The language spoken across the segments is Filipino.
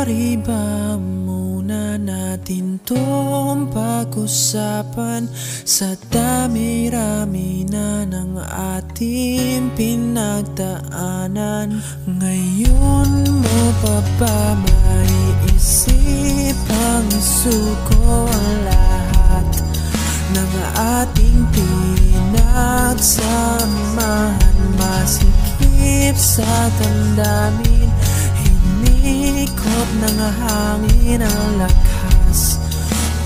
Maaari ba muna natin tong pag-usapan sa dami-rami na ng ating pinagdaanan? Ngayon mo pa ba maiisip ang isuko ang lahat ng ating pinagsamahan? Masikip sa damdamin, hinikot ng hangin ang lakas,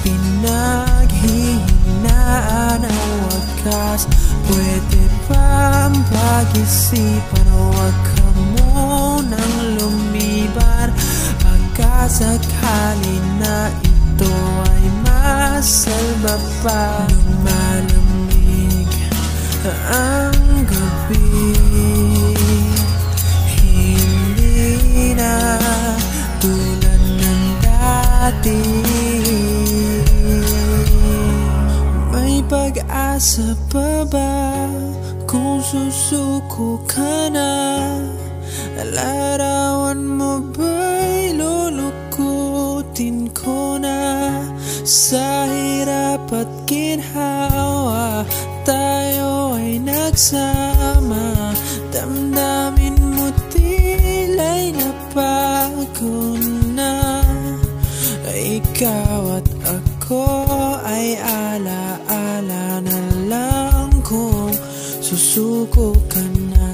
pinaghihinaan ang wakas. Pwede bang pag-isipan, huwag ka munang lumiban, pagkasakali na ito ay masalba pa. Lumalamig ang gabi, hindi na tulad ng dati. May pag-asa pa ba kung susuko ka na? Larawan mo ba'y lulukutin ko na? Sa hirap at ginhawa tayo ay nagsama, damdamin mo tila'y nabago na. Ikaw at ako ay ala-ala na lang kung susuko ka na.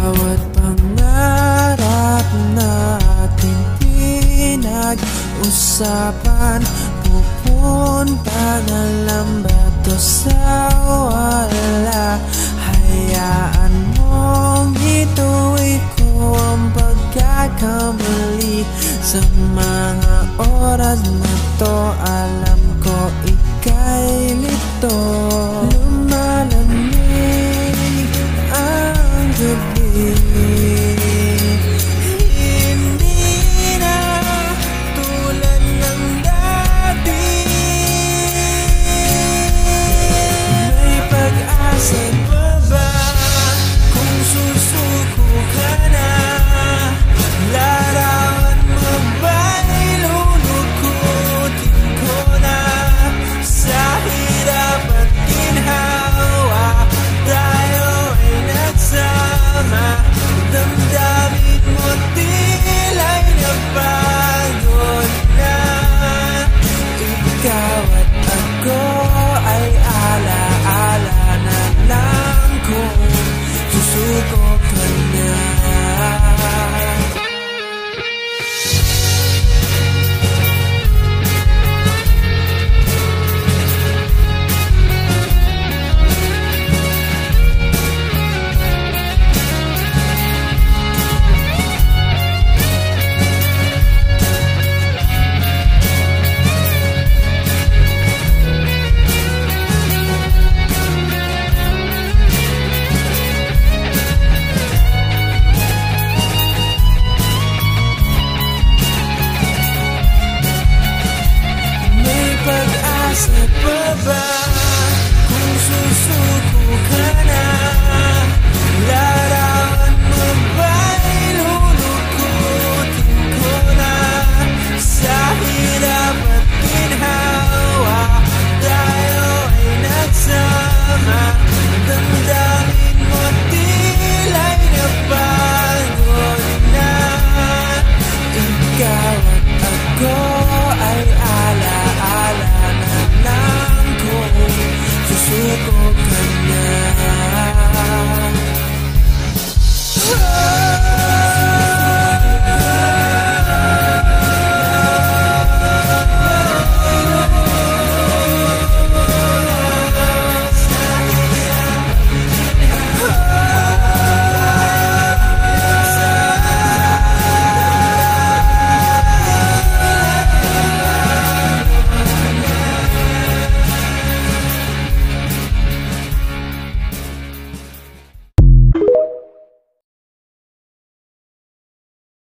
Bawat pangarap natin pinag-usapan, pupunta na lang ba to sa wala? Hayaan mong ituloy ko ang pagkakamali. Sa mga oras na to, alam ko ika'y lito. Lumalamig ang gabi, hindi na tulad ng dati. May pag-asa pa ba kung susuko ka na? Larawan mo ba'y lulukutin ko na? Sa hirap at ginhawa tayo ay nagsama, damdamin mo tila'y nabago na. Ikaw at ako ay ala-ala na lang kung susuko ka na. Pag-asa pa ba kung susuko ka na? Larawan mo ba'y lulukutin ko na? Sa hirap at ginhawa tayo ay nagsama, damdamin mo tila'y nabago na. Ikaw at ako ay ala-ala na lang kung susuko ka na.